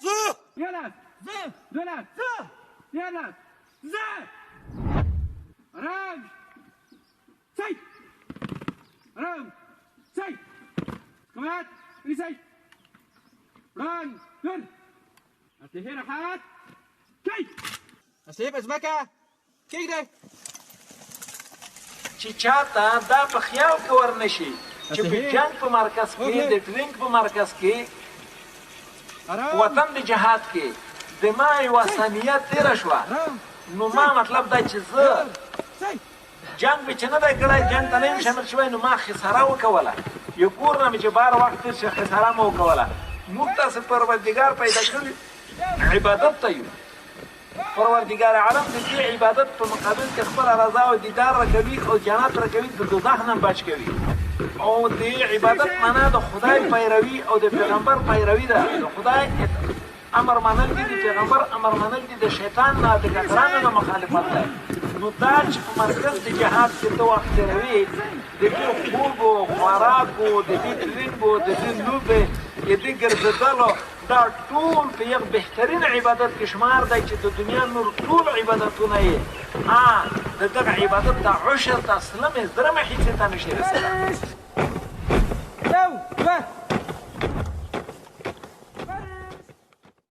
زه یالاس زه دولاس زه یالاس زه رام سي رام سي كمان ريسي ران دون هاتي هنا حات كي اسيب ازمكه کېږدئ چې چاته دا په خیال کې ورنشي چې په جنګ په مرکز کې د ټریننګ په مرکز کې وطن د جهاد کې د ما یوه ثانیه تېره شوه نو ما مطلب دا چې زه جنګ مې چې نه دی کړی جنګ ته نه یم شامل شوی نو ما خساره وکوله یو کور نه مې چې بار وخت تېر شي خساره مې وکوله موږ تاسې پروردګار پیدا کړي عبادت ته یو پروردګار عالم د دې عبادت په مقابل کې خپله رضا او دیدار راکوي او جنت راکوي د دوزخ نه بچ کوي او د عبادت معنا د خدای پیروي او د پیغمبر پیروي ده د خدای امر منل دي د پیغمبر امر منل دي د شیطان نه د کافرانو نه مخالفت ده نو دا چې په مرکز د جهاد کې ته وخت تېروي د دې خوب و خوراک و د دې ټرینګ و د دې لوبې د دې ګرځېدلو دا ټول په یو بهترین عبادت کې شمار دی چې د دنیا نور ټول عبادتونه یې د دغه عبادت د عشر د سلمې زرمه حصې ته نشي رسېدلی